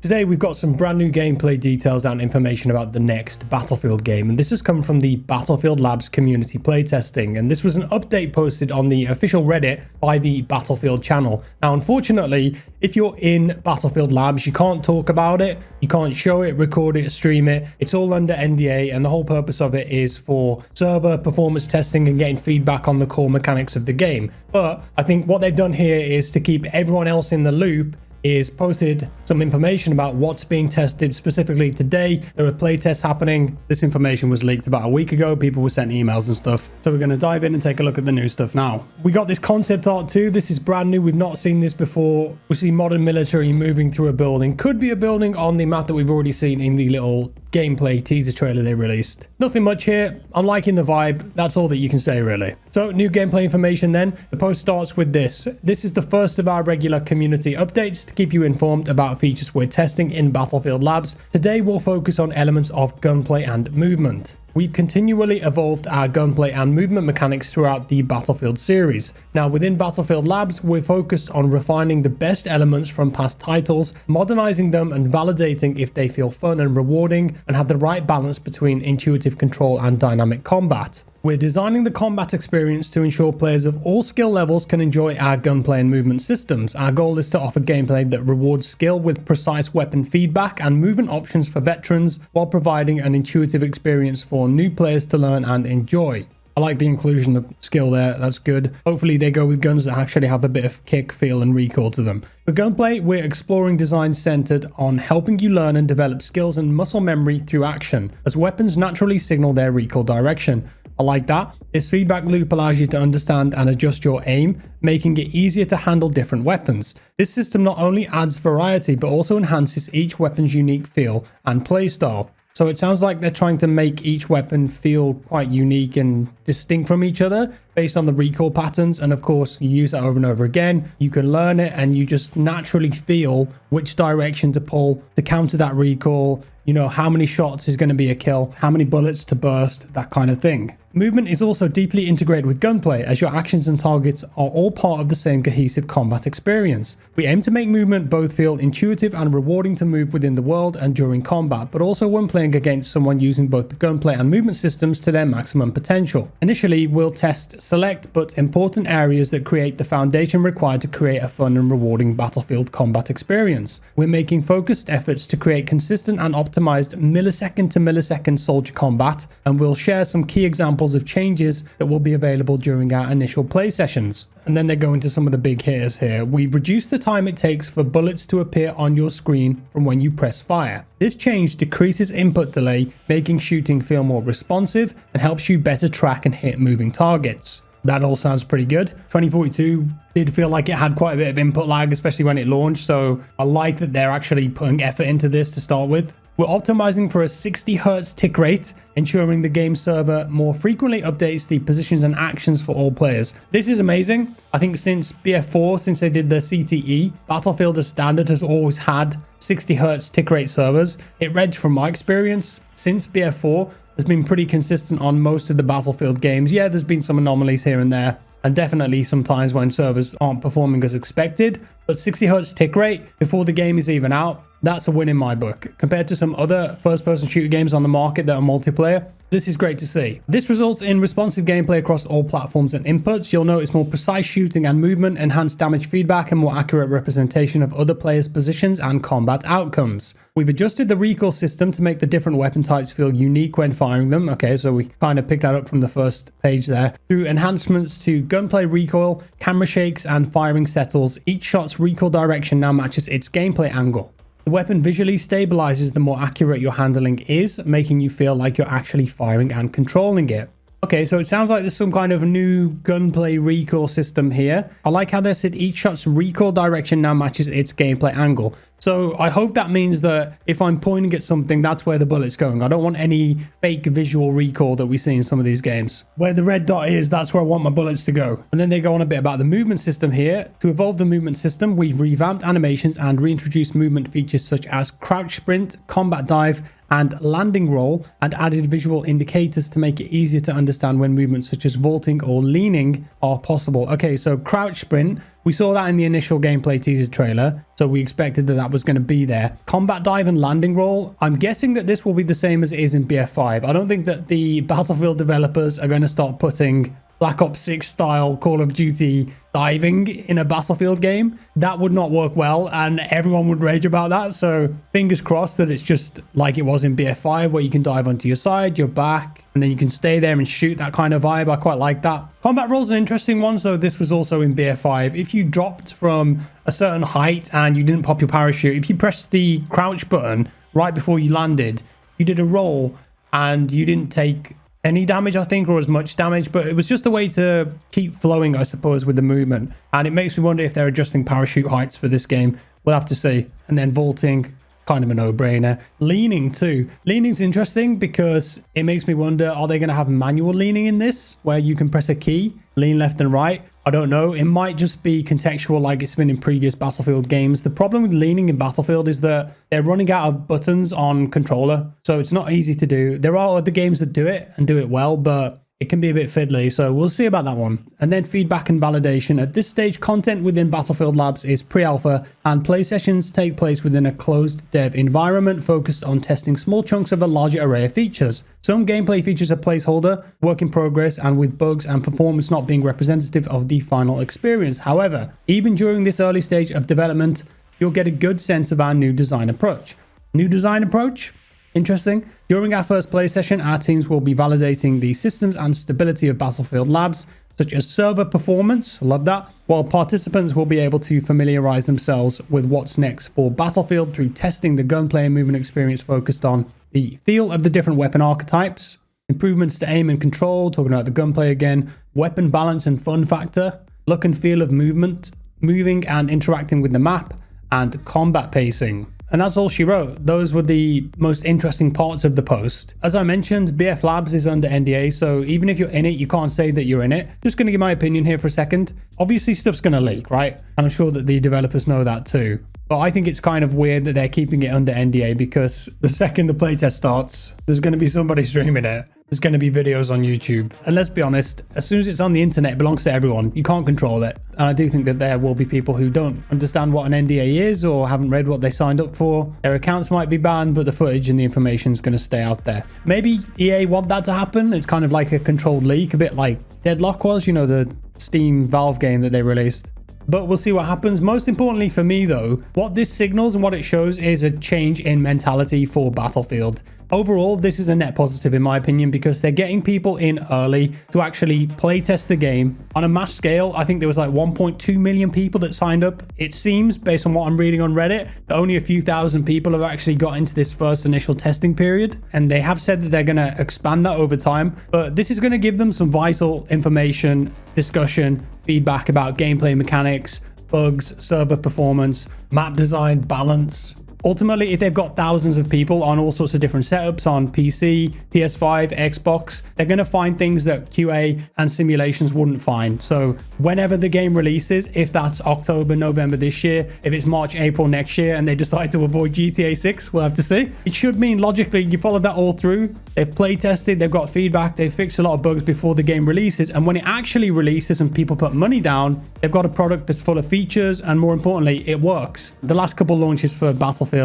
Today we've got some brand new gameplay details and information about the next Battlefield game, and this has come from the Battlefield Labs community playtesting, and this was an update posted on the official Reddit by the Battlefield channel. Now unfortunately, if you're in Battlefield Labs, you can't talk about it, you can't show it, record it, stream it. It's all under NDA, and the whole purpose of it is for server performance testing and getting feedback on the core mechanics of the game. But I think what they've done here is to keep everyone else in the loop is posted some information about what's being tested specifically today. There are playtests happening. This information was leaked about a week ago. People were sent emails and stuff. So we're going to dive in and take a look at the new stuff now. We got this concept art too. This is brand new. We've not seen this before. We see modern military moving through a building. Could be a building on the map that we've already seen in the little gameplay teaser trailer they released. Nothing much here. I'm liking the vibe. That's all that you can say really. So new gameplay information then. The post starts with this. This is the first of our regular community updates to keep you informed about features we're testing in Battlefield Labs. Today we'll focus on elements of gunplay and movement. We've continually evolved our gunplay and movement mechanics throughout the Battlefield series. Now within Battlefield Labs, we're focused on refining the best elements from past titles, modernizing them and validating if they feel fun and rewarding and have the right balance between intuitive control and dynamic combat. We're designing the combat experience to ensure players of all skill levels can enjoy our gunplay and movement systems. Our goal is to offer gameplay that rewards skill with precise weapon feedback and movement options for veterans, while providing an intuitive experience for new players to learn and enjoy. I like the inclusion of skill there, that's good. Hopefully they go with guns that actually have a bit of kick, feel and recoil to them. For gunplay, we're exploring designs centered on helping you learn and develop skills and muscle memory through action, as weapons naturally signal their recoil direction. I like that. This feedback loop allows you to understand and adjust your aim, making it easier to handle different weapons. This system not only adds variety, but also enhances each weapon's unique feel and playstyle. So it sounds like they're trying to make each weapon feel quite unique and distinct from each other based on the recoil patterns. And of course, you use it over and over again. You can learn it and you just naturally feel which direction to pull to counter that recoil. You know, how many shots is going to be a kill, how many bullets to burst, that kind of thing. Movement is also deeply integrated with gunplay, as your actions and targets are all part of the same cohesive combat experience. We aim to make movement both feel intuitive and rewarding to move within the world and during combat, but also when playing against someone using both the gunplay and movement systems to their maximum potential. Initially, we'll test select but important areas that create the foundation required to create a fun and rewarding Battlefield combat experience. We're making focused efforts to create consistent and optimized millisecond to millisecond soldier combat, and we'll share some key examples of changes that will be available during our initial play sessions. And then they go into some of the big hitters here. We've reduced the time it takes for bullets to appear on your screen from when you press fire. This change decreases input delay, making shooting feel more responsive and helps you better track and hit moving targets. That all sounds pretty good. 2042 did feel like it had quite a bit of input lag, especially when it launched, so I like that they're actually putting effort into this to start with. We're optimizing for a 60 Hz tick rate, ensuring the game server more frequently updates the positions and actions for all players. This is amazing. I think since BF4, since they did the CTE, Battlefield as standard has always had 60 Hz tick rate servers. It read from my experience since BF4 has been pretty consistent on most of the Battlefield games. Yeah, there's been some anomalies here and there, and definitely sometimes when servers aren't performing as expected, but 60 Hz tick rate before the game is even out, that's a win in my book. Compared to some other first-person shooter games on the market that are multiplayer, this is great to see. This results in responsive gameplay across all platforms and inputs. You'll notice more precise shooting and movement, enhanced damage feedback, and more accurate representation of other players' positions and combat outcomes. We've adjusted the recoil system to make the different weapon types feel unique when firing them. Okay, so we kind of picked that up from the first page there. Through enhancements to gunplay recoil, camera shakes, and firing settles, each shot's recoil direction now matches its gameplay angle. The weapon visually stabilizes the more accurate your handling is, making you feel like you're actually firing and controlling it. Okay, so it sounds like there's some kind of new gunplay recoil system here. I like how they said each shot's recoil direction now matches its gameplay angle. So I hope that means that if I'm pointing at something, that's where the bullet's going. I don't want any fake visual recoil that we see in some of these games. Where the red dot is, that's where I want my bullets to go. And then they go on a bit about the movement system here. To evolve the movement system, we've revamped animations and reintroduced movement features such as crouch sprint, combat dive, and landing roll, and added visual indicators to make it easier to understand when movements such as vaulting or leaning are possible. Okay, so crouch sprint, we saw that in the initial gameplay teaser trailer, so we expected that was going to be there. Combat dive and landing roll, I'm guessing that this will be the same as it is in BF5. I don't think that the Battlefield developers are going to start putting Black Ops 6 style Call of Duty diving in a Battlefield game. That would not work well, and everyone would rage about that. So fingers crossed that it's just like it was in BF5, where you can dive onto your side, your back, and then you can stay there and shoot. That kind of vibe, I quite like that. Combat roll's an interesting one. So this was also in BF5. If you dropped from a certain height and you didn't pop your parachute, if you pressed the crouch button right before you landed, you did a roll and you didn't take any damage, I think, or as much damage, but it was just a way to keep flowing, I suppose, with the movement. And it makes me wonder if they're adjusting parachute heights for this game. We'll have to see. And then vaulting, kind of a no-brainer. Leaning too. Leaning's interesting because it makes me wonder, are they going to have manual leaning in this, where you can press a key, lean left and right? I don't know. It might just be contextual like it's been in previous Battlefield games. The problem with leaning in Battlefield is that they're running out of buttons on controller, so it's not easy to do. There are other games that do it and do it well, but it can be a bit fiddly, so we'll see about that one. And then feedback and validation. At this stage, content within Battlefield Labs is pre-alpha, and play sessions take place within a closed dev environment focused on testing small chunks of a larger array of features. Some gameplay features are placeholder, work in progress, and with bugs and performance not being representative of the final experience. However, even during this early stage of development, you'll get a good sense of our new design approach. New design approach? Interesting. During our first play session, our teams will be validating the systems and stability of Battlefield Labs, such as server performance, love that, while participants will be able to familiarize themselves with what's next for Battlefield through testing the gunplay and movement experience focused on the feel of the different weapon archetypes, improvements to aim and control, talking about the gunplay again, weapon balance and fun factor, look and feel of movement, moving and interacting with the map, and combat pacing. And that's all she wrote. Those were the most interesting parts of the post. As I mentioned, BF Labs is under NDA, so even if you're in it, you can't say that you're in it. Just going to give my opinion here for a second. Obviously, stuff's going to leak, right? And I'm sure that the developers know that too. But I think it's kind of weird that they're keeping it under NDA, because the second the playtest starts, there's going to be somebody streaming it. There's going to be videos on YouTube. And let's be honest, as soon as it's on the internet, it belongs to everyone. You can't control it. And I do think that there will be people who don't understand what an NDA is or haven't read what they signed up for. Their accounts might be banned, but the footage and the information is going to stay out there. Maybe EA want that to happen. It's kind of like a controlled leak, a bit like Deadlock was, you know, the Steam Valve game that they released. But we'll see what happens. Most importantly for me though, what this signals and what it shows is a change in mentality for Battlefield. Overall, this is a net positive in my opinion, because they're getting people in early to actually play test the game on a mass scale. I think there was like 1.2 million people that signed up. It seems, based on what I'm reading on Reddit, that only a few thousand people have actually got into this first initial testing period. And they have said that they're going to expand that over time. But this is going to give them some vital information, discussion, feedback about gameplay mechanics, bugs, server performance, map design, balance. Ultimately, if they've got thousands of people on all sorts of different setups on PC, PS5, Xbox, they're going to find things that QA and simulations wouldn't find. So whenever the game releases, if that's October, November this year, if it's March, April next year, and they decide to avoid GTA 6, we'll have to see. It should mean logically you follow that all through. They've play tested, they've got feedback, they've fixed a lot of bugs before the game releases. And when it actually releases and people put money down, they've got a product that's full of features, and more importantly, it works. The last couple launches for Battlefield,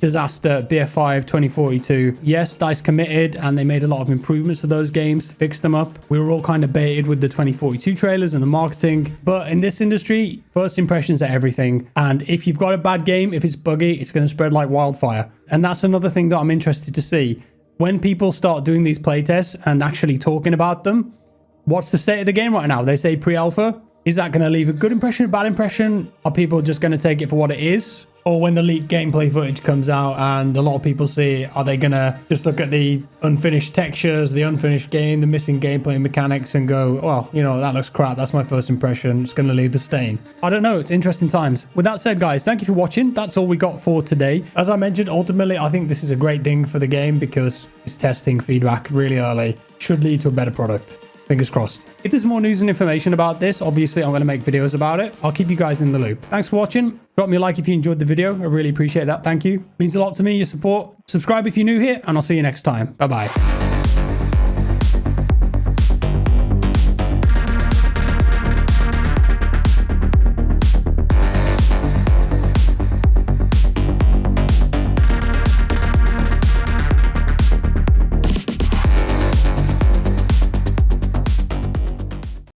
Disaster, BF5, 2042. Yes, DICE committed and they made a lot of improvements to those games, fixed them up. We were all kind of baited with the 2042 trailers and the marketing. But in this industry, first impressions are everything. And if you've got a bad game, if it's buggy, it's going to spread like wildfire. And that's another thing that I'm interested to see. When people start doing these playtests and actually talking about them, what's the state of the game right now? They say pre-alpha. Is that going to leave a good impression, a bad impression? Are people just going to take it for what it is? Or when the leaked gameplay footage comes out and a lot of people see it, are they going to just look at the unfinished textures, the unfinished game, the missing gameplay mechanics and go, well, you know, that looks crap. That's my first impression. It's going to leave a stain. I don't know. It's interesting times. With that said, guys, thank you for watching. That's all we got for today. As I mentioned, ultimately, I think this is a great thing for the game because it's testing feedback really early. Should lead to a better product. Fingers crossed. If there's more news and information about this, obviously I'm going to make videos about it. I'll keep you guys in the loop. Thanks for watching. Drop me a like if you enjoyed the video. I really appreciate that. Thank you. Means a lot to me, your support. Subscribe if you're new here, and I'll see you next time. Bye-bye.